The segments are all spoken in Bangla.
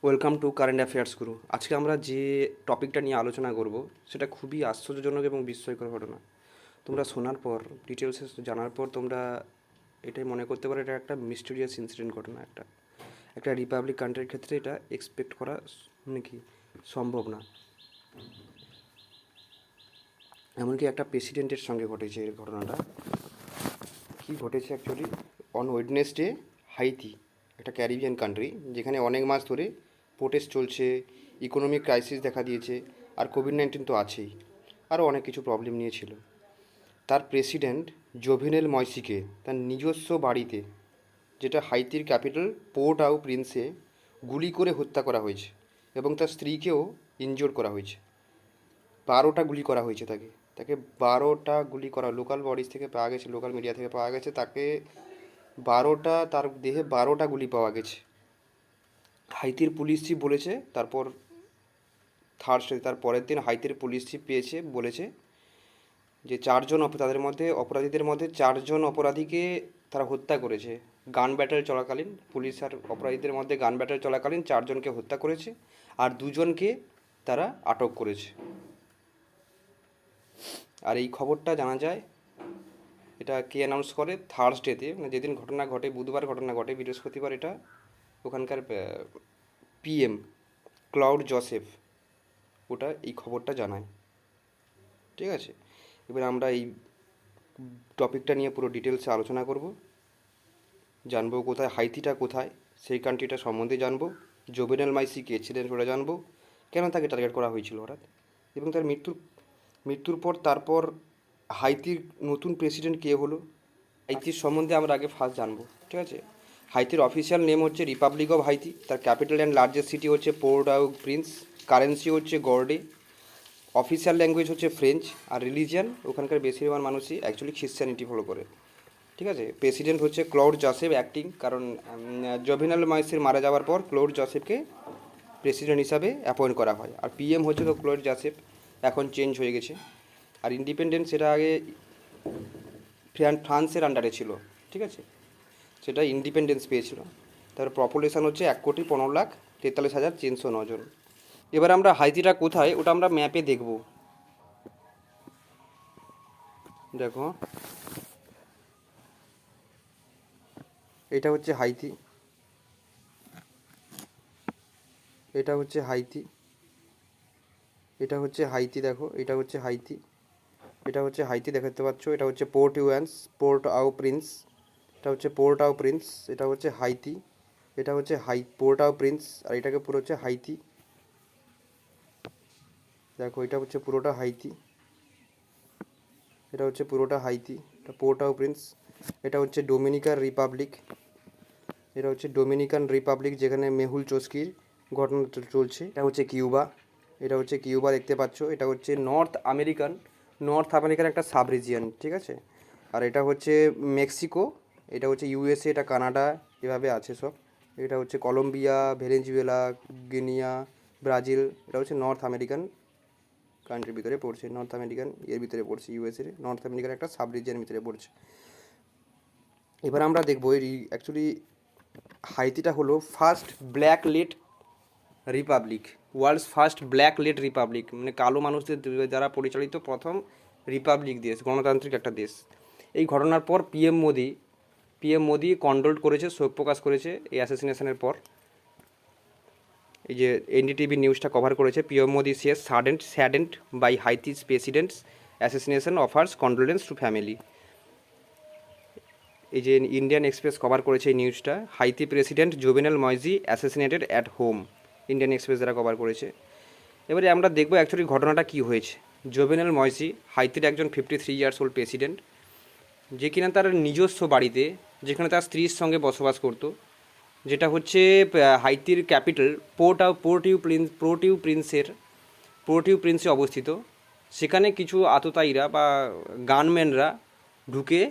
ওয়েলকাম টু কারেন্ট অ্যাফেয়ার্স গুরু। আজকে আমরা যে টপিকটা নিয়ে আলোচনা করব সেটা খুবই আশ্চর্যজনক এবং বিস্ময়কর ঘটনা। তোমরা শোনার পর, ডিটেলসে জানার পর তোমরা এটাই মনে করতে পারো এটা একটা মিস্টেরিয়াস ইনসিডেন্ট ঘটনা। একটা রিপাবলিক কান্ট্রির ক্ষেত্রে এটা এক্সপেক্ট করা মানে কি সম্ভব না। এমনকি একটা প্রেসিডেন্টের সঙ্গে ঘটেছে এই ঘটনাটা। কি ঘটেছে অ্যাকচুয়ালি? অন ওয়েডনেসডে হাইতি, একটা ক্যারিবিয়ান কান্ট্রি যেখানে অনেক মাস ধরে প্রোটেস্ট চলছে, ইকোনমিক ক্রাইসিস দেখা দিয়েছে, আর কোভিড-19 তো আছেই, আরও অনেক কিছু প্রবলেম নিয়েছিল। তার প্রেসিডেন্ট জোভেনেল ময়সিকে তার নিজস্ব বাড়িতে, যেটা হাইতির ক্যাপিটাল পোর্ট আও প্রিন্সে, গুলি করে হত্যা করা হয়েছে এবং তার স্ত্রীকেও ইনজোর করা হয়েছে। 12টা গুলি করা হয়েছে তাকে। তাকে 12টা গুলি করা, লোকাল বডিজ থেকে পাওয়া গেছে, লোকাল মিডিয়া থেকে পাওয়া গেছে, তাকে 12টা, তার দেহে 12টা গুলি পাওয়া গেছে। হাইতির পুলিশ চিফ বলেছে, তারপর থার্সডে তার পরের দিন হাইতির পুলিশ চিফ বলেছে যে তাদের মধ্যে অপরাধীদের মধ্যে 4জন অপরাধীকে তারা হত্যা করেছে। গান ব্যাটেল চলাকালীন, পুলিশ আর অপরাধীদের মধ্যে গান ব্যাটেল চলাকালীন 4জনকে হত্যা করেছে, আর 2জনকে তারা আটক করেছে। আর এই খবরটা জানা যায়, এটা কে অ্যানাউন্স করে? থার্সডেতে, মানে যেদিন ঘটনা ঘটে, বুধবার ঘটনা ঘটে, বৃহস্পতিবার এটা ওখানকার পিএম ক্লাউড জোসেফ ওটা এই খবরটা জানায়। ঠিক আছে, এবার আমরা এই টপিকটা নিয়ে পুরো ডিটেলসে আলোচনা করব, জানবো কোথায় হাইতিটা, কোথায় সেই কান্ট্রিটা সম্বন্ধে জানবো, জোভেনেল মাইসি কে ছিলেন সেটা জানবো, কেন তাকে টার্গেট করা হয়েছিল হঠাৎ, এবং তার মৃত্যুর পর তারপর হাইতির নতুন প্রেসিডেন্ট কে হলো। হাইতির সম্বন্ধে আমরা আগে ফার্স্ট জানবো। ঠিক আছে, হাইতির অফিসিয়াল নেম হচ্ছে রিপাবলিক অফ হাইতি। তার ক্যাপিটাল অ্যান্ড লার্জেস্ট সিটি হচ্ছে পোর্ট আও প্রিন্স। কারেন্সি হচ্ছে গর্ডে। অফিসিয়াল ল্যাঙ্গুয়েজ হচ্ছে ফ্রেঞ্চ। আর রিলিজিয়ান ওখানকার বেশিরভাগ মানুষই অ্যাকচুয়ালি খ্রিশ্চানিটি ফলো করে। ঠিক আছে, প্রেসিডেন্ট হচ্ছে ক্লড জোসেফ অ্যাক্টিং, কারণ জোভেনেল ময়সির মারা যাওয়ার পর ক্লড জোসেফকে প্রেসিডেন্ট হিসাবে অ্যাপয়েন্ট করা হয়। আর পিএম হচ্ছে তো ক্লড জোসেফ, এখন চেঞ্জ হয়ে গেছে। আর ইন্ডিপেন্ডেন্স সেটা আগে ফ্রান্সের আন্ডারে ছিল। ঠিক আছে, সেটা ইন্ডিপেন্ডেন্স পেয়েছিল। তার পপুলেশান হচ্ছে 1,15,43,309 জন। এবার আমরা হাইতিটা কোথায় ওটা আমরা ম্যাপে দেখব। দেখো, এটা হচ্ছে হাইতি, এটা হচ্ছে হাইতি, এটা হচ্ছে হাইতি। দেখো, এটা হচ্ছে হাইতি, এটা হচ্ছে হাইতি, দেখতে পাচ্ছ। এটা হচ্ছে পোর্ট আও প্রিন্স, এটা হচ্ছে পোর্ট আও প্রিন্স, এটা হচ্ছে হাইতি, এটা হচ্ছে পোর্ট আও প্রিন্স, আর এটাকে পুরো হচ্ছে হাইতি। দেখো, এটা হচ্ছে পুরোটা হাইতি, এটা হচ্ছে পুরোটা হাইতি, এটা পোর্ট আও প্রিন্স। এটা হচ্ছে ডোমিনিকান রিপাবলিক, এটা হচ্ছে ডোমিনিকান রিপাবলিক, যেখানে মেহুল চস্কির ঘটনা চলছে। এটা হচ্ছে কিউবা, এটা হচ্ছে কিউবা, দেখতে পাচ্ছ। এটা হচ্ছে নর্থ আমেরিকার একটা সাব রিজিয়ন। ঠিক আছে, আর এটা হচ্ছে মেক্সিকো, এটা হচ্ছে ইউএসএ, এটা কানাডা, এভাবে আছে সব। এটা হচ্ছে কলম্বিয়া, ভেনেজুয়েলা, গিনিয়া, ব্রাজিল। এটা হচ্ছে নর্থ আমেরিকান কান্ট্রির ভিতরে পড়ছে, নর্থ আমেরিকান এর ভিতরে পড়ছে, ইউএসএ নর্থ আমেরিকার একটা সাব রিজিয়নের ভিতরে পড়ছে। এবার আমরা দেখবো অ্যাকচুয়ালি হাইতিটা হলো first black led republic, world's first black led republic, মানে কালো মানুষদের দ্বারা পরিচালিত প্রথম রিপাবলিক দেশ, গণতান্ত্রিক একটা দেশ। এই ঘটনার পর পিএম মোদি কন্ডোল করেছে, শোক প্রকাশ করেছে এই অ্যাসাসিনেশনের পর। এই যে এনডিটিভি নিউজটা কভার করেছে, PM Modi says saddened by Haiti's president's assassination, offers condolence to family. এই যে ইন্ডিয়ান এক্সপ্রেস কভার করেছে এই নিউজটা, Haiti president Jovenel Moise assassinated at home, Indian Express দ্বারা কভার করেছে। এবারে আমরা দেখবো অ্যাকচুয়ালি ঘটনাটা কী হয়েছে। জোভেনেল ময়সি হাইতির একজন 53 ইয়ার্স ওল্ড প্রেসিডেন্ট, যে কিনা তার নিজস্ব বাড়িতে, যেখানে তার স্ত্রীর সঙ্গে বসবাস করতো, যেটা হচ্ছে হাইতির ক্যাপিটাল পোর্ট ইউ প্রিন্সে অবস্থিত। সেখানে কিছু আততায়ীরা বা গানম্যানরা ঢুকে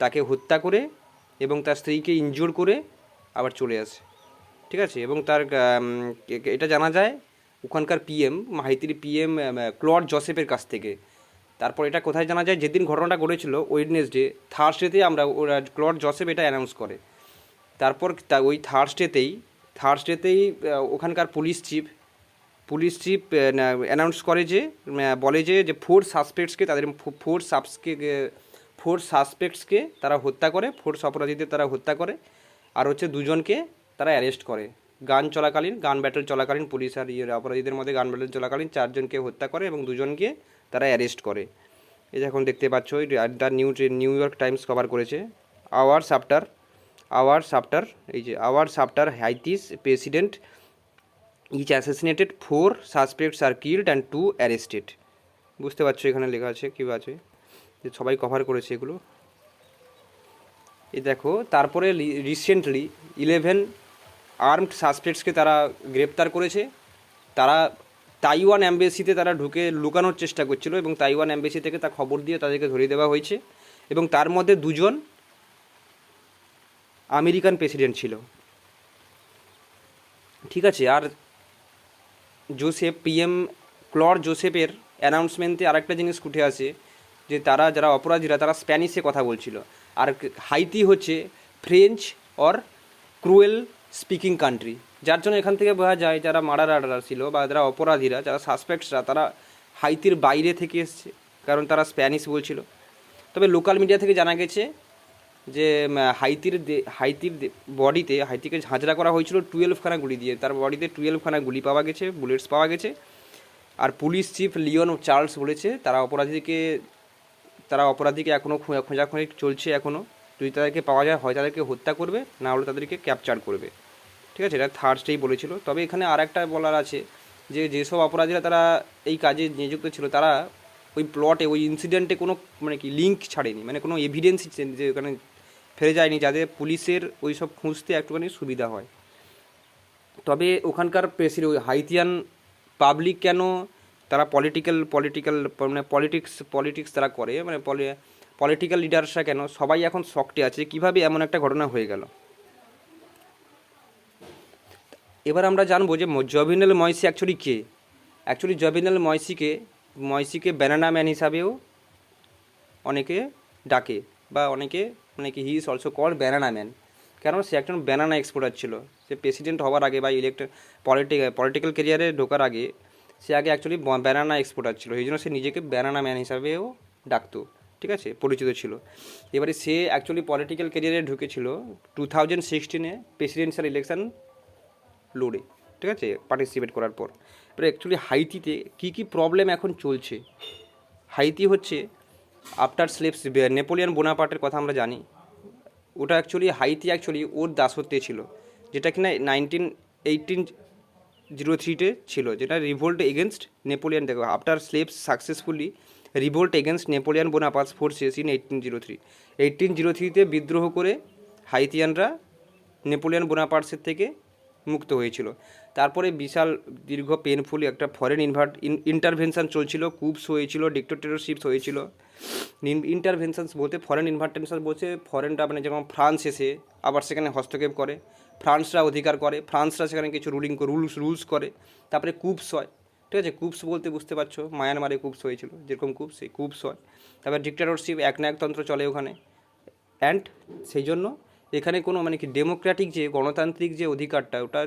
তাকে হত্যা করে এবং তার স্ত্রীকে ইনজোর করে আবার চলে আসে। ঠিক আছে, এবং তার এটা জানা যায় ওখানকার হাইতির পিএম ক্লড জোসেফের কাছ থেকে। তারপর এটা কোথায় জানা যায়? যেদিন ঘটনাটা ঘটেছিল ওয়েডনেসডে, থার্সডেতে ক্লড জোসেফ এটা অ্যানাউন্স করে। তারপর ওই থার্সডেতেই ওখানকার পুলিশ চিফ অ্যানাউন্স করে যে বলে যে ফোর সাসপেক্টসকে তারা হত্যা করে, ফোর্স অপরাধীদের তারা হত্যা করে, আর হচ্ছে দুজনকে তারা অ্যারেস্ট করে। গান ব্যাটেল চলাকালীন পুলিশ আর অপরাধীদের মধ্যে গান ব্যাটেল চলাকালীন 4 জনকে হত্যা করে এবং 2 জনকে তারা অ্যারেস্ট করে। এই যে এখন দেখতে পাচ্ছ the New York Times cover করেছে। Hours after Haiti's president is assassinated 4 suspects are killed and 2 arrested. বুঝতে পারছো এখানে লেখা আছে কী আছে, যে সবাই কভার করেছে এগুলো। এই দেখো, তারপরে রিসেন্টলি 11 আর্মড সাসপেক্টসকে তারা গ্রেপ্তার করেছে। তারা তাইওয়ান অ্যাম্বাসিতে তারা ঢুকে লুকানোর চেষ্টা করছিল এবং তাইওয়ান অ্যাম্বাসি থেকে তা খবর দিয়ে তাদেরকে ধরিয়ে দেওয়া হয়েছে এবং তার মধ্যে 2 জন আমেরিকান প্রেসিডেন্ট ছিল। ঠিক আছে, আর PM ক্লড জোসেফের অ্যানাউন্সমেন্টে আরেকটা জিনিস উঠে আসে যে যারা অপরাধীরা তারা স্প্যানিশে কথা বলছিল, আর হাইতি হচ্ছে French or cruel speaking country, যার জন্য এখান থেকে বোঝা যায় যারা মার্ডারাররা ছিল বা যারা অপরাধীরা, যারা সাসপেক্টসরা, তারা হাইতির বাইরে থেকে এসছে, কারণ তারা স্প্যানিশ বলছিল। তবে লোকাল মিডিয়া থেকে জানা গেছে যে হাইতিকে ঝাঁঝরা করা হয়েছিল 12খানা গুলি দিয়ে, তার বডিতে 12খানা গুলি পাওয়া গেছে, বুলেটস পাওয়া গেছে। আর পুলিশ চিফ লিওন চার্লস বলেছে তারা অপরাধীকে এখনও খোঁজাখুঁজি চলছে, এখনও যদি তাদেরকে পাওয়া যায় হয় তাদেরকে হত্যা করবে, না হলে তাদেরকে ক্যাপচার করবে। ঠিক আছে, এটা থার্সডেই বলেছিল। তবে এখানে আর একটা বলার আছে যে যেসব অপরাধীরা তারা এই কাজে নিযুক্ত ছিল, তারা ওই প্লটে ওই ইনসিডেন্টে কোনো লিঙ্ক ছাড়েনি, কোনো এভিডেন্স যে ওখানে ফেলে যায়নি, যাতে পুলিশের ওই সব খুঁজতে একটুখানি সুবিধা হয়। তবে ওখানকার হাইতিয়ান পাবলিক কেন তারা পলিটিক্স তারা করে, পলিটিক্যাল লিডার্সরা কেন সবাই এখন শকটে আছে কিভাবে এমন একটা ঘটনা হয়ে গেল। এবার আমরা জানবো যে জভিনাল ময়সি অ্যাকচুয়ালি কে। জভিনাল ময়সিকে ব্যানানা ম্যান হিসাবেও অনেকে ডাকে, বা অনেকে he is also called banana man, কেন সে একজন ব্যানানা এক্সপোর্টার ছিল। সে প্রেসিডেন্ট হওয়ার আগে বা পলিটিক্যাল ক্যারিয়ারে ঢোকার আগে সে আগে অ্যাকচুয়ালি ব্যানানা এক্সপোর্টার ছিল, এই জন্য সে নিজেকে ব্যানানা ম্যান হিসাবেও ডাকতো। ঠিক আছে, পরিচিত ছিল। এবারে সে অ্যাকচুয়ালি পলিটিক্যাল ক্যারিয়ারে ঢুকেছিল 2016 প্রেসিডেন্সিয়াল ইলেকশন লড়ে, ঠিক আছে, পার্টিসিপেট করার পর। এবারে অ্যাকচুয়ালি হাইতিতে কী প্রবলেম এখন চলছে। হাইতি হচ্ছে আফটার স্লেভস, নেপোলিয়ান বোনাপার্টের কথা আমরা জানি। ওটা হাইতি ওর দাসত্বে ছিল, যেটা কিনা 1803 ছিল, যেটা রিভোল্ট এগেনস্ট নেপোলিয়ান। দেখো, after slaves successfully revolt against Napoleon Bonaparte's forces in 1803 বিদ্রোহ করে হাইতিয়ানরা নেপোলিয়ান বোনাপার্টসের থেকে মুক্ত হয়েছিল। তারপরে বিশাল দীর্ঘ পেনফুল একটা ফরেন ইন্টারভেনশন চলছিল, কুপস হয়েছিল, ডিক্টেটরশিপস হয়েছিল। ইন্টারভেনশনস বলতে ফরেন ইনভারটেনশন বলছে ফরেনরা যেমন ফ্রান্স এসে আবার সেখানে হস্তক্ষেপ করে, ফ্রান্সরা অধিকার করে, ফ্রান্সরা সেখানে কিছু রুলস করে, তারপরে কুপস হয়। ঠিক আছে, কুপস বলতে বুঝতে পারছো, মায়ানমারে কুপস হয়েছিল, যেরকম কুপস হয়। তারপরে ডিক্টেটরশিপ, একনায়কতন্ত্র চলে ওখানে। অ্যান্ড সেই জন্য এখানে কোনো ডেমোক্রেটিক যে গণতান্ত্রিক যে অধিকারটা, ওটা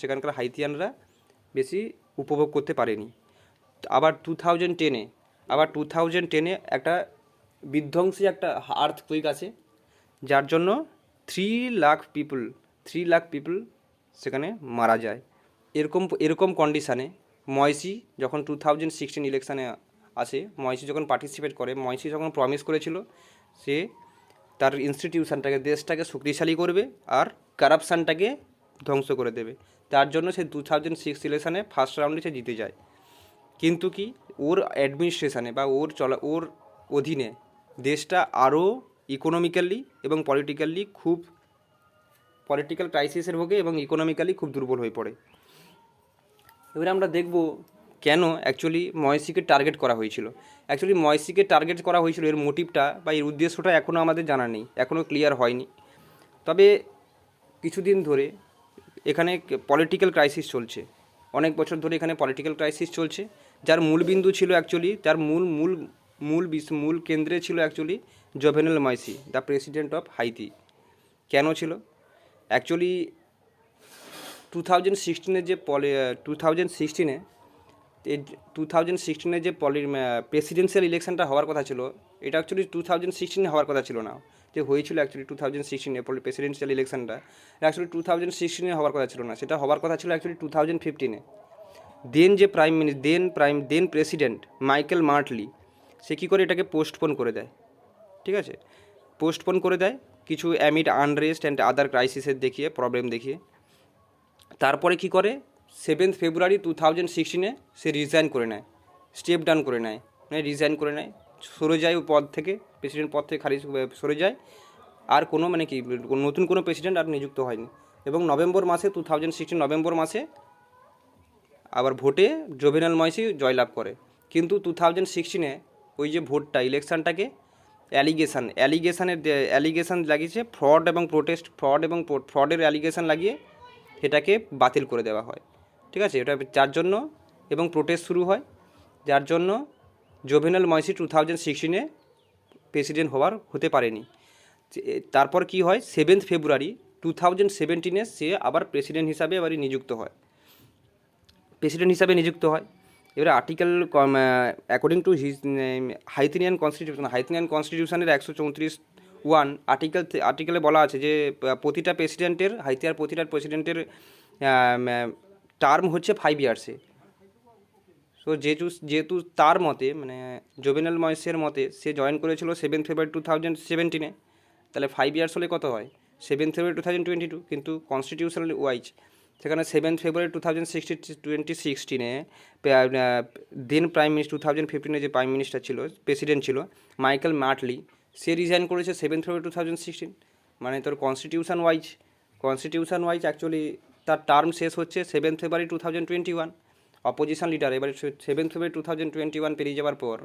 সেখানকার হাইতিয়ানরা বেশি উপভোগ করতে পারেনি। আবার 2010 একটা বিধ্বংসী একটা আর্থকুইক আছে, যার জন্য 3 লাখ পিপল সেখানে মারা যায়। এরকম কন্ডিশানে ময়সি যখন 2016 ইলেকশানে আসে, ময়সি যখন পার্টিসিপেট করে, ময়সি যখন প্রমিস করেছিল সে তার ইনস্টিটিউশনটাকে, দেশটাকে শক্তিশালী করবে আর কারাপশানটাকে ধ্বংস করে দেবে। তার জন্য সে 2006 ইলেকশানে ফার্স্ট রাউন্ডে সে জিতে যায়। কিন্তু কি ওর অ্যাডমিনিস্ট্রেশনে বা ওর অধীনে দেশটা আরও ইকোনমিক্যালি এবং পলিটিক্যাল ক্রাইসিসের ভোগে এবং ইকোনমিক্যালি খুব দুর্বল হয়ে পড়ে। এবারে আমরা দেখব কেন অ্যাকচুয়ালি ময়সিকে টার্গেট করা হয়েছিল। এর মোটিভটা বা এর উদ্দেশ্যটা এখনও আমাদের জানা নেই, এখনও ক্লিয়ার হয়নি। তবে কিছুদিন ধরে এখানে পলিটিক্যাল ক্রাইসিস চলছে, অনেক বছর ধরে এখানে পলিটিক্যাল ক্রাইসিস চলছে, যার মূলবিন্দু ছিল যার মূল কেন্দ্রে ছিল Jovenel Moise, the president of Haiti. কেন ছিল? অ্যাকচুয়ালি 2016 যে 2016 এই 2016 যে প্রেসিডেন্সিয়াল ইলেকশনটা হওয়ার কথা ছিল, এটা অ্যাকচুয়ালি 2016 হওয়ার কথা ছিল না, যে হয়েছিল অ্যাকচুয়ালি 2016 প্রেসিডেন্সিয়াল ইলেকশনটা অ্যাকচুয়ালি 2016 হওয়ার কথা ছিল না, সেটা হওয়ার কথা ছিল অ্যাকচুয়ালি 2015। দেন প্রেসিডেন্ট মাইকেল মার্টলি সে কী করে এটাকে পোস্টপোন করে দেয়, ঠিক আছে, পোস্টপোন করে দেয় কিছু অ্যামিড আনরেস্ট অ্যান্ড আদার ক্রাইসিসের দেখিয়ে, প্রবলেম দেখিয়ে। তারপরে কি করে 7 ফেব্রুয়ারি 2016 সে রিজাইন করে নেয়, স্টেপ ডাউন করে নেয়, মানে রিজাইন করে নেয়, সরে যায় ওই পদ থেকে, প্রেসিডেন্ট পদ থেকে খারিজ সরে যায়। আর কোনো মানে কি নতুন কোনো প্রেসিডেন্ট আর নিযুক্ত হয়নি। এবং নভেম্বর মাসে 2016 নভেম্বর মাসে আবার ভোটে জোভেনাল ময়সি জয়লাভ করে। কিন্তু 2016 ওই যে ভোটটা ইলেকশানটাকে অ্যালিগেশান লাগিয়েছে, ফ্রডের অ্যালিগেশান লাগিয়ে এটাকে বাতিল করে দেওয়া হয়, ঠিক আছে। এটা যার জন্য এবং প্রোটেস্ট শুরু হয়, যার জন্য জোভেনাল ময়সি 2016 প্রেসিডেন্ট হতে পারেনি। তারপর কি হয় 7 ফেব্রুয়ারি 2017 সে আবার প্রেসিডেন্ট হিসাবে এবারে নিযুক্ত হয়। এবারে অ্যাকর্ডিং টু হাইথিনিয়ান কনস্টিটিউশনের 134(1) আর্টিকেলে বলা আছে যে প্রতিটা প্রেসিডেন্টের টার্ম হচ্ছে 5 ইয়ার্সে। সো যেহেতু তার মতে মানে জোভেনাল ময়েসের মতে সে জয়েন করেছিল 7 ফেব্রুয়ারি 2017, তাহলে 5 ইয়ার্স হলে কত হয় 7 ফেব্রুয়ারি 2022, কিন্তু কনস্টিটিউশনাল ওয়াইজ সেখানে 7 ফেব্রুয়ারি 2016 দেন প্রাইম মিনিস্টার 2015 যে প্রাইম মিনিস্টার ছিল, প্রেসিডেন্ট ছিল মাইকেল মার্টলি, সে রিজাইন করেছে 7 ফেব্রুয়ারি 2016। মানে তোর কনস্টিটিউশন ওয়াইজ অ্যাকচুয়ালি তার টার্ম শেষ হচ্ছে 7 ফেব্রুয়ারি 2021। অপোজিশন লিডার এবারে 7 ফেব্রুয়ারি 2021 পেরিয়ে যাওয়ার পর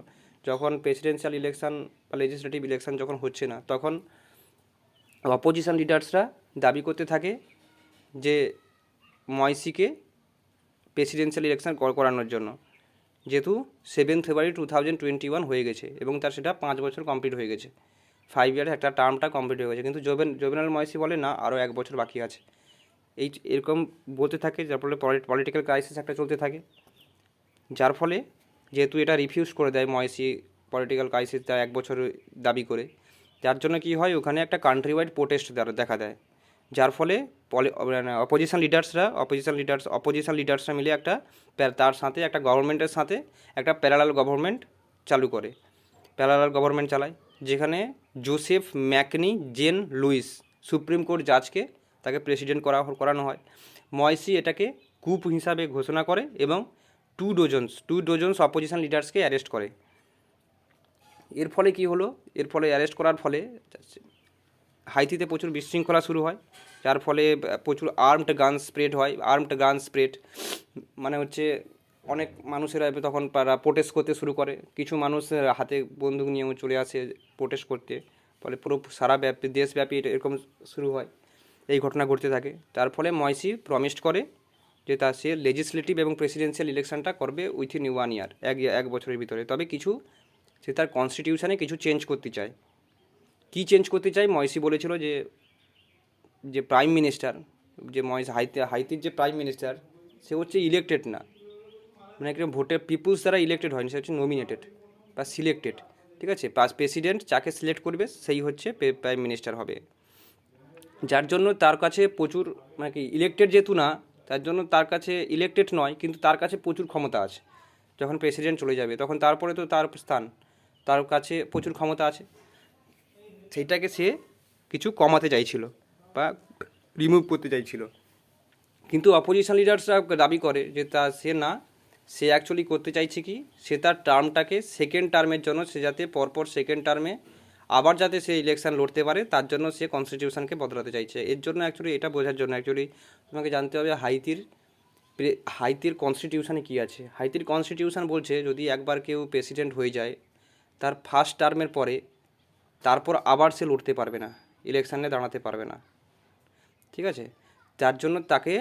যখন প্রেসিডেন্সিয়াল ইলেকশন বা লেজিসলেটিভ ইলেকশন যখন হচ্ছে না, তখন অপোজিশন লিডার্সরা দাবি করতে থাকে যে ময়সিকে প্রেসিডেন্সিয়াল ইলেকশন করানোর জন্য, যেহেতু 7 ফেব্রুয়ারি 2021 হয়ে গেছে এবং তার সেটা 5 বছর কমপ্লিট হয়ে গেছে, 5 ইয়ারের একটা টার্মটা কমপ্লিট হয়ে গেছে। কিন্তু জোভেনাল ময়সি বলে না, আরও 1 বছর বাকি আছে। এরকম বলতে থাকে, যার ফলে পলিটিক্যাল ক্রাইসিস একটা চলতে থাকে, যার ফলে যেহেতু এটা রিফিউজ করে দেয় ময়সি পলিটিক্যাল ক্রাইসিস তার 1 বছর দাবি করে, যার জন্য কি হয় ওখানে একটা কান্ট্রি ওয়াইড প্রোটেস্ট দেখা দেয়, যার ফলে অপোজিশন লিডার্সরা মিলে তার সাথে একটা গভর্নমেন্টের সাথে একটা প্যারালাল গভর্নমেন্ট চালায়, যেখানে Joseph Mecene Jean Louis Supreme Court জাজকে তাকে প্রেসিডেন্ট করানো হয়। ময়সি এটাকে কুপ হিসাবে ঘোষণা করে এবং 2 ডজনস অপোজিশন লিডার্সকে অ্যারেস্ট করে। এর ফলে কি হলো, অ্যারেস্ট করার ফলে হাইতিতে প্রচুর বিশৃঙ্খলা শুরু হয়, যার ফলে প্রচুর আর্মড গান স্প্রেড মানে হচ্ছে অনেক মানুষেরা তখন প্রোটেস্ট করতে শুরু করে, কিছু মানুষ হাতে বন্দুক নিয়েও চলে আসে প্রোটেস্ট করতে, ফলে পুরো দেশব্যাপী এরকম শুরু হয়, এই ঘটনা ঘটতে থাকে। তার ফলে ময়সি প্রমিসড করে যে সে লেজিসলেটিভ এবং প্রেসিডেন্সিয়াল ইলেকশনটা করবে উইথিন 1 ইয়ার, এক বছরের ভিতরে। তবে সে তার কনস্টিটিউশনে কিছু চেঞ্জ করতে চায়। কী চেঞ্জ করতে চায়, ময়সি বলেছিল যে প্রাইম মিনিস্টার, যে হাইতির যে প্রাইম মিনিস্টার সে হচ্ছে ইলেক্টেড না, মানে একদম ভোটে পিপুলস দ্বারা ইলেক্টেড হয়নি, সে হচ্ছে নমিনেটেড বা সিলেক্টেড, ঠিক আছে। প্রেসিডেন্ট যাকে সিলেক্ট করবে সেই হচ্ছে প্রাইম মিনিস্টার হবে, যার জন্য তার কাছে প্রচুর মানে কি ইলেক্টেড যেহেতু না, তার জন্য তার কাছে ইলেক্টেড নয়, কিন্তু তার কাছে প্রচুর ক্ষমতা আছে। যখন প্রেসিডেন্ট চলে যাবে তখন তারপরে তো তার কাছে প্রচুর ক্ষমতা আছে, সেইটাকে সে কিছু কমাতে চাইছিল বা রিমুভ করতে চাইছিল। কিন্তু অপোজিশন লিডার্সরা দাবি করে যে সে অ্যাকচুয়ালি করতে চাইছে কি, সে তার টার্মটাকে সেকেন্ড টার্মের জন্য সে যাতে পরপর সেকেন্ড টার্মে আবার যাতে সে ইলেকশন লড়তে পারে, তার জন্য সে কনস্টিটিউশনকে বদলাতে চাইছে। এর জন্য অ্যাকচুয়ালি এটা বোঝার জন্য তোমাকে জানতে হবে হাইতির কনস্টিটিউশনে কী আছে। হাইতির কনস্টিটিউশন বলছে যদি একবার কেউ প্রেসিডেন্ট হয়ে যায় তার ফার্স্ট টার্মের পরে তারপর আবার সে লড়তে পারবে না, ইলেকশানে দাঁড়াতে পারবে না, ঠিক আছে। যার জন্য তাকে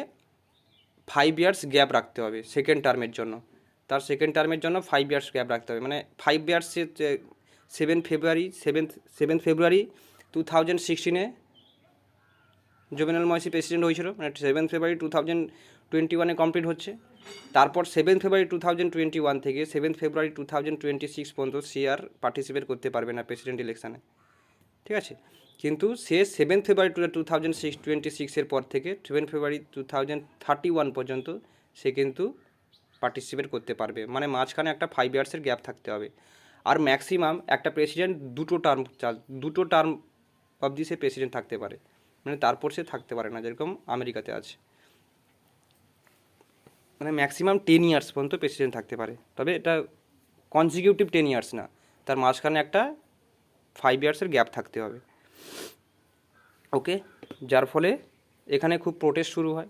5 ইয়ার্স গ্যাপ রাখতে হবে সেকেন্ড টার্মের জন্য, তার সেকেন্ড টার্মের জন্য 5 ইয়ার্স গ্যাপ রাখতে হবে। মানে 5 ইয়ার্স 7 ফেব্রুয়ারি 2016 জোভেনেল ময়সি প্রেসিডেন্ট হয়েছিল, মানে 7 ফেব্রুয়ারি 2021 কমপ্লিট হচ্ছে। তারপর 7 ফেব্রুয়ারি 2021 থেকে 7 ফেব্রুয়ারি 2026 পর্যন্ত সে আর পার্টিসিপেট করতে পারবে না প্রেসিডেন্ট ইলেকশানে, ঠিক আছে। কিন্তু সে 7 ফেব্রুয়ারি 2026 পর থেকে 7 ফেব্রুয়ারি 2031 পর্যন্ত সে কিন্তু পার্টিসিপেট করতে পারবে, মানে মাঝখানে একটা 5 ইয়ার্সের গ্যাপ থাকতে হবে। আর ম্যাক্সিমাম একটা প্রেসিডেন্ট দুটো টার্ম অবধি সে প্রেসিডেন্ট থাকতে পারে, মানে তারপর সে থাকতে পারে না, যেরকম আমেরিকাতে আছে, মানে ম্যাক্সিমাম 10 ইয়ার্স পর্যন্ত প্রেসিডেন্ট থাকতে পারে। তবে এটা কনজিকিউটিভ 10 ইয়ার্স না, তার মাঝখানে একটা 5 ইয়ার্সের গ্যাপ থাকতে হবে, ওকে। যার ফলে এখানে খুব প্রোটেস্ট শুরু হয়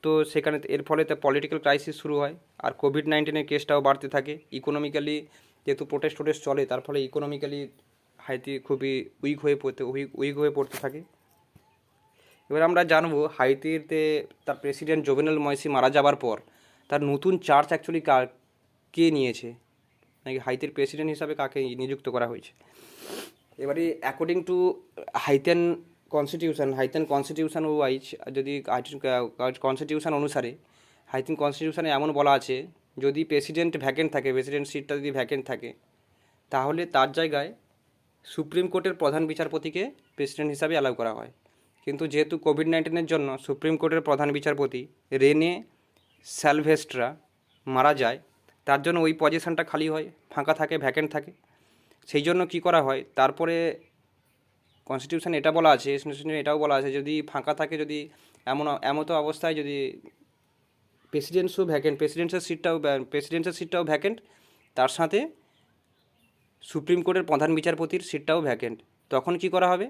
তো সেখানে এর ফলে তো পলিটিক্যাল ক্রাইসিস শুরু হয়, আর কোভিড-19 কেসটাও বাড়তে থাকে। ইকোনমিক্যালি যেহেতু প্রোটেস্ট চলে, তার ফলে ইকোনমিক্যালি হাইতি খুবই উইক হয়ে পড়তে থাকে। এবার আমরা জানবো হাইতিতে তার প্রেসিডেন্ট জোভেনেল ময়সি মারা যাবার পর তার নতুন চার্জ অ্যাকচুয়ালি কে নিয়েছে, নাকি হাইতির প্রেসিডেন্ট হিসাবে কাকে নিযুক্ত করা হয়েছে। এবারে অ্যাকর্ডিং টু হাইতেন কনস্টিটিউশন ওয়াইজ, যদি কনস্টিটিউশন অনুসারে হাইতেন কনস্টিটিউশনে এমন বলা আছে, যদি প্রেসিডেন্ট ভ্যাকেন্ট থাকে, প্রেসিডেন্ট সিটটা যদি ভ্যাকেন্ট থাকে, তাহলে তার জায়গায় সুপ্রিম কোর্টের প্রধান বিচারপতিকে প্রেসিডেন্ট হিসাবে অ্যালাউ করা হয়। কিন্তু যেহেতু কোভিড-19 জন্য সুপ্রিম কোর্টের প্রধান বিচারপতি রেনে স্যালভেস্ট্রা মারা যায়, তার জন্য ওই পজিশনটা খালি হয়, ফাঁকা থাকে, ভ্যাকেন্ট থাকে। সেই জন্য কী করা হয়, তারপরে কনস্টিটিউশনে এটাও বলা আছে যদি ফাঁকা থাকে, যদি এমতো অবস্থায় যদি প্রেসিডেন্সের সিটটাও ভ্যাকেন্ট, তার সাথে সুপ্রিম কোর্টের প্রধান বিচারপতির সিটটাও ভ্যাকেন্ট, তখন কি করা হবে,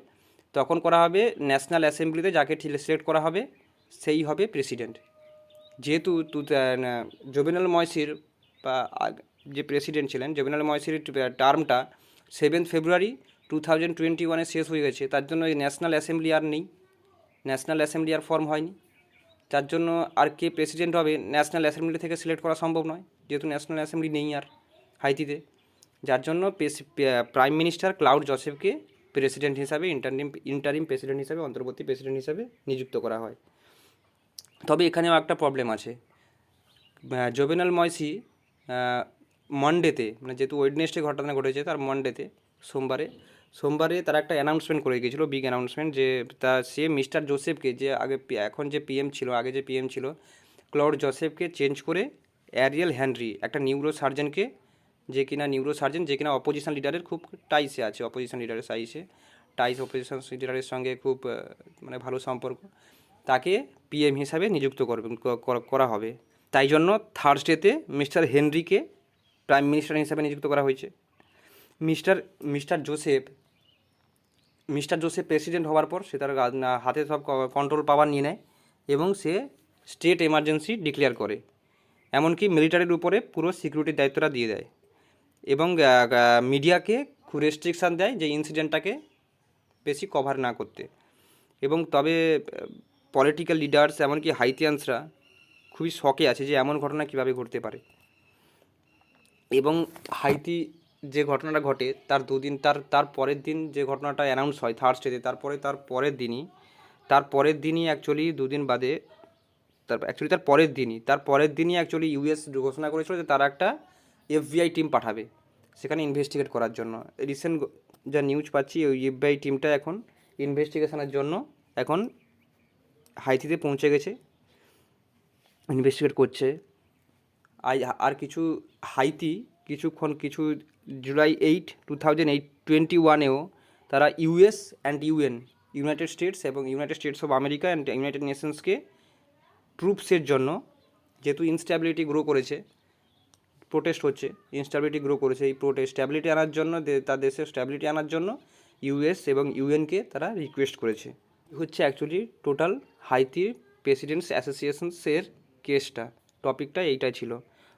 তখন করা হবে ন্যাশনাল অ্যাসেম্বলিতে যাকে সিলেক্ট করা হবে সেই হবে প্রেসিডেন্ট। যেহেতু জোভেনেল ময়সির বা যে প্রেসিডেন্ট ছিলেন, জোভেনেল ময়সির টার্মটা 7 ফেব্রুয়ারি 2021 শেষ হয়ে গেছে, তার জন্য এই ন্যাশনাল অ্যাসেম্বলি আর নেই, ন্যাশনাল অ্যাসেম্বলি আর ফর্ম হয়নি। তার জন্য আর কে প্রেসিডেন্ট হবে ন্যাশনাল অ্যাসেম্বলি থেকে সিলেক্ট করা সম্ভব নয়, যেহেতু ন্যাশনাল অ্যাসেম্বলি নেই আর হাইতিতে। যার জন্য প্রাইম মিনিস্টার ক্লাউড জোসেফকে প্রেসিডেন্ট হিসাবে ইন্টারিম প্রেসিডেন্ট হিসাবে, অন্তর্বর্তী প্রেসিডেন্ট হিসাবে নিযুক্ত করা হয়। তবে এখানেও একটা প্রবলেম আছে, জোভেনেল ময়সি মনডেতে, মানে যেহেতু ওয়েডনেসডে ঘটনা ঘটেছে, তার মনডেতে সোমবারে তারা একটা অ্যানাউন্সমেন্ট করে গিয়েছিল, বিগ অ্যানাউন্সমেন্ট, যে সে মিস্টার জোসেফকে, যে এখন যে পিএম ছিল, আগে যে পিএম ছিল ক্লাউড জোসেফকে চেঞ্জ করে অ্যারিয়েল হেনরি, একটা নিউরো সার্জেন, যে কিনা অপোজিশন লিডারের খুব টাইসে আছে, অপোজিশন লিডারের সঙ্গে খুব মানে ভালো সম্পর্ক, তাকে পিএম হিসাবে নিযুক্ত করা হবে। তাই জন্য থার্সডেতে মিস্টার প্রাইম মিনিস্টার হিসাবে নিযুক্ত করা হয়েছে। মিস্টার জোসেফ প্রেসিডেন্ট হওয়ার পর সে তার হাতে সব কন্ট্রোল পাওয়ার নিয়ে নেয় এবং সে স্টেট এমার্জেন্সি ডিক্লেয়ার করে, এমনকি মিলিটারির উপরে পুরো সিকিউরিটির দায়িত্বটা দিয়ে দেয়, এবং মিডিয়াকে খুব রেস্ট্রিকশান দেয় যে ইনসিডেন্টটাকে বেশি কভার না করতে। এবং তবে পলিটিক্যাল লিডার্স, এমনকি হাইতিয়ানসরা খুবই শকে আছে যে এমন ঘটনা কীভাবে ঘটতে পারে। এবং হাইতি যে ঘটনাটা ঘটে তার তার পরের দিন যে ঘটনাটা অ্যানাউন্স হয় থার্সডেতে, তার পরের দিনই অ্যাকচুয়ালি দুদিন বাদে, তার পরের দিনই অ্যাকচুয়ালি ইউএস ঘোষণা করেছিল যে তারা একটা এফবিআই টিম পাঠাবে সেখানে ইনভেস্টিগেট করার জন্য। রিসেন্ট যা নিউজ পাচ্ছি, ওই এফবিআই টিমটা এখন ইনভেস্টিগেশনের জন্য এখন হাইতিতে পৌঁছে গেছে, ইনভেস্টিগেট করছে। আর কিছু জুলাই 8, 2021 তারা ইউএস অ্যান্ড ইউনাইটেড স্টেটস এবং United States of America and United নেশনসকে ট্রুপসের জন্য, যেহেতু ইনস্ট্যাবিলিটি গ্রো করেছে, প্রোটেস্ট হচ্ছে, ইনস্ট্যাবিলিটি গ্রো করেছে, এই স্ট্যাবিলিটি আনার জন্য, তার দেশের স্ট্যাবিলিটি আনার জন্য ইউএস এবং ইউএনকে তারা রিকোয়েস্ট করেছে। হচ্ছে অ্যাকচুয়ালি টোটাল হাইতির প্রেসিডেন্টস অ্যাসোসিয়েশনসের কেসটা, টপিকটা এইটাই ছিল।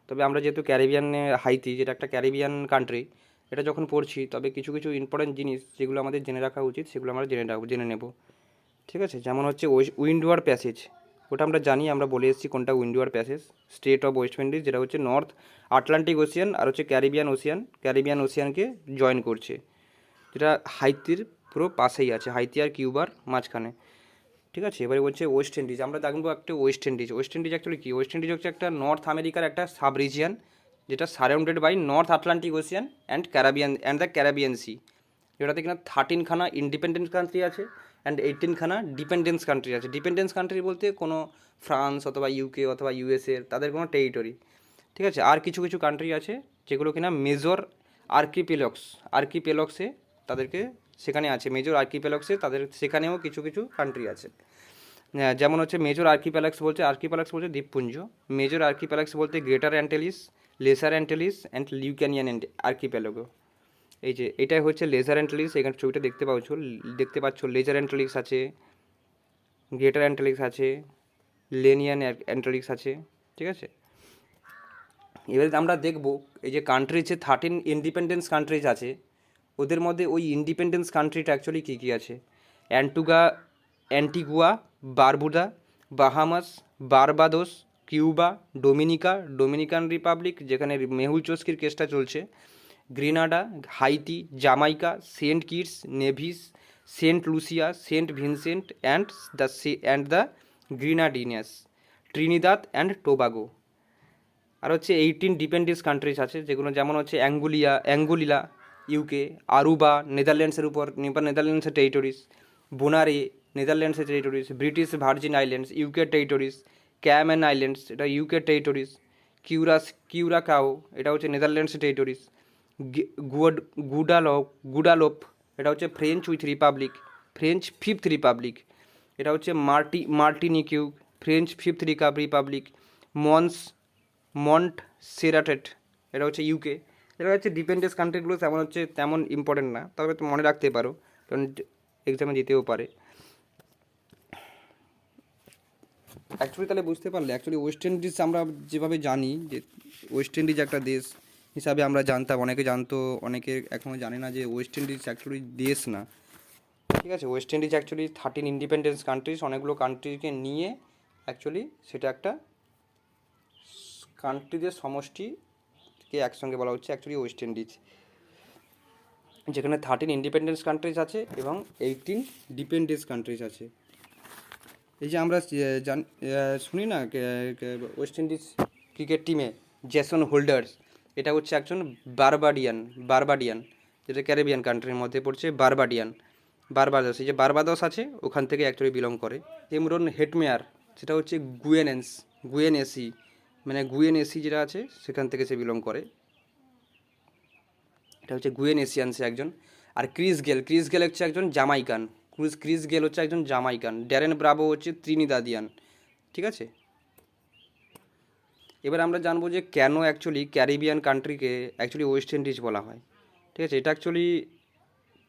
তবে আমরা যেহেতু হাইতি যেটা একটা ক্যারিবিয়ান কান্ট্রি, এটা যখন পড়ছি, তবে কিছু ইম্পর্টেন্ট জিনিস যেগুলো আমাদের জেনে রাখা উচিত সেগুলো আমরা জেনে নেব, ঠিক আছে। যেমন হচ্ছে উইন্ডওয়ার প্যাসেজ, ওটা আমরা জানি, আমরা বলে এসেছি কোনটা Windward Passage. State of West Indies, যেটা হচ্ছে নর্থ আটলান্টিক ওশিয়ান আর হচ্ছে ক্যারিবিয়ান ওশিয়ানকে জয়েন করছে, যেটা হাইতির পুরো পাশেই আছে, হাইতি আর কিউবার মাঝখানে। ঠিক আছে, এবারে বলছে ওয়েস্ট ইন্ডিজ। আমরা দেখবো একটা West Indies. West Indies actually কী? ওয়েস্ট ইন্ডিজ হচ্ছে একটা নর্থ আমেরিকার একটা সাব রিজিয়ান, যেটা surrounded by North Atlantic Ocean and the Caribbean Sea, যেটাতে কিনা 13খানা ইন্ডিপেন্ডেন্ট কান্ট্রি আছে অ্যান্ড 18খানা ডিপেন্ডেন্স কান্ট্রি আছে। ডিপেন্ডেন্স কান্ট্রি বলতে কোনো ফ্রান্স অথবা ইউকে অথবা ইউএসএ তাদের কোনো টেরিটরি। ঠিক আছে, আর কিছু কিছু কান্ট্রি আছে যেগুলো কিনা মেজর আর্কিপেলক্সে তাদেরকে সেখানে আছে, মেজর আর্কিপেলক্সে তাদের সেখানেও কিছু কিছু কান্ট্রি আছে। যেমন হচ্ছে মেজর আর্কিপ্যালাক্স বলছে দ্বীপপুঞ্জ, মেজর আর্কিপ্যালাক্স বলতে গ্রেটার অ্যান্টেলিস, লেসার অ্যান্টেলিস অ্যান্ড লিউক্যানিয়ান আর্কিপ্যালাগো। এই যে এটাই হচ্ছে লেজার অ্যান্টেলিক্স, এখানে ছবিটা দেখতে পাচ্ছ লেজার অ্যান্টেলিক্স আছে, গ্রেটার অ্যান্টেলিক্স আছে, লেনিয়ান অ্যান্টেলিক্স আছে। ঠিক আছে, এবারে আমরা দেখব এই যে কান্ট্রিজ যে 13 ইন্ডিপেন্ডেন্স কান্ট্রিজ আছে, ওদের মধ্যে ওই ইন্ডিপেন্ডেন্স কান্ট্রিটা অ্যাকচুয়ালি কী কী আছে। Antigua, Barbuda, Bahamas, Barbados, Cuba, Dominican Republic যেখানে মেহুল চস্কির কেসটা চলছে, Grenada, Haiti, Jamaica, Saint Kitts, Nevis, Saint Lucia, Saint Vincent the Grenadines, Trinidad and Tobago. আর হচ্ছে 18 ডিপেন্ডেন্স কান্ট্রিজ আছে যেগুলো, যেমন হচ্ছে অ্যাঙ্গোলিলা ইউকে, আরুবা নেদারল্যান্ডসের টেরিটরিজ, বোনারে নেদারল্যান্ডসের territories, British Virgin Islands UK territories, Cayman Islands এটা ইউকে টেরিটরিজ, কিউরাকাও এটা হচ্ছে নেদারল্যান্ডসের টেরিটরিজ, গুডালোপ এটা হচ্ছে ফ্রেঞ্চ ফিফথ রিপাবলিক, এটা হচ্ছে মার্টিনিকিউ ফ্রেঞ্চ ফিফথ রিপাবলিক, মন্ট সেরাটেট এটা হচ্ছে ইউকে। এটা হচ্ছে ডিপেন্ডেন্স কান্ট্রিগুলো তেমন ইম্পর্টেন্ট না, তবে তুমি মনে রাখতে পারো কারণ এক্সামে দিতেও পারে। অ্যাকচুয়ালি তাহলে বুঝতে পারলে অ্যাকচুয়ালি ওয়েস্ট ইন্ডিজ আমরা যেভাবে জানি যে ওয়েস্ট ইন্ডিজ একটা দেশ হিসাবে আমরা জানতাম, অনেকে জানতো, অনেকে এখনও জানে না যে ওয়েস্ট ইন্ডিজ অ্যাকচুয়ালি দেশ না। ঠিক আছে, West Indies actually 13 independence countries, অনেকগুলো কান্ট্রিকে নিয়ে অ্যাকচুয়ালি সেটা একটা কান্ট্রিদের সমষ্টিকে একসঙ্গে বলা হচ্ছে অ্যাকচুয়ালি ওয়েস্ট ইন্ডিজ, যেখানে 13 ইন্ডিপেন্ডেন্স কান্ট্রিজ আছে এবং 18 ডিপেন্ডেন্স কান্ট্রিজ আছে। এই যে আমরা শুনি না ওয়েস্ট ইন্ডিজ ক্রিকেট টিমে জেসন হোল্ডার্স, এটা হচ্ছে একজন বারবাডিয়ান, যেটা ক্যারিবিয়ান কান্ট্রির মধ্যে পড়ছে, বারবাডোস। এই যে বারবাডোস আছে ওখান থেকে অ্যাকচুয়ালি বিলং করে। এমরন হেটমেয়ার সেটা হচ্ছে গুয়েনেসি যেটা আছে সেখান থেকে সে বিলং করে, এটা হচ্ছে গুয়েনেসিয়ানসে একজন। আর ক্রিস গেল হচ্ছে একজন জামাইকান, ড্যারেন ব্রাভো হচ্ছে ত্রিনিদাদিয়ান। ঠিক আছে, এবার আমরা জানবো যে কেন অ্যাকচুয়ালি ক্যারিবিয়ান কান্ট্রিকে অ্যাকচুয়ালি ওয়েস্ট ইন্ডিজ বলা হয়। ঠিক আছে, এটা অ্যাকচুয়ালি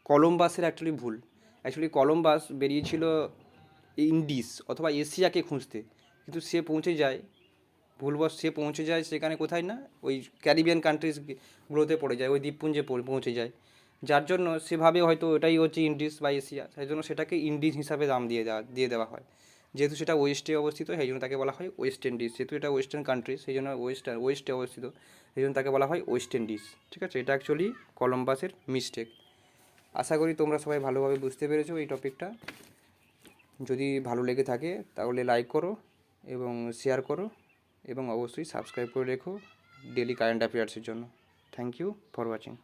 কলম্বাসের অ্যাকচুয়ালি ভুল। অ্যাকচুয়ালি কলম্বাস বেরিয়েছিল ইন্ডিজ অথবা এশিয়াকে খুঁজতে, কিন্তু সে পৌঁছে যায় সেখানে কোথায় না, ওই ক্যারিবিয়ান কান্ট্রিজগুলোতে পড়ে যায়, ওই দ্বীপপুঞ্জে পৌঁছে যায়, যার জন্য সেভাবে হয়তো ওটাই হচ্ছে ইন্ডিজ বা এশিয়া, সেই জন্য সেটাকে ইন্ডিজ হিসাবে দাম দিয়ে দেওয়া হয়। যেহেতু সেটা ওয়েস্টে অবস্থিত সেই জন্য তাকে বলা হয় ওয়েস্ট ইন্ডিজ, যেহেতু এটা ওয়েস্টার্ন কান্ট্রি সেই জন্য ওয়েস্টে অবস্থিত সেই জন্য তাকে বলা হয় ওয়েস্ট ইন্ডিজ। ঠিক আছে, এটা অ্যাকচুয়ালি কলম্বাসের মিস্টেক। আশা করি তোমরা সবাই ভালোভাবে বুঝতে পেরেছো এই টপিকটা। যদি ভালো লেগে থাকে তাহলে লাইক করো এবং শেয়ার করো এবং অবশ্যই সাবস্ক্রাইব করে রেখো ডেলি কারেন্ট অ্যাফেয়ার্সের জন্য। Thank you for watching.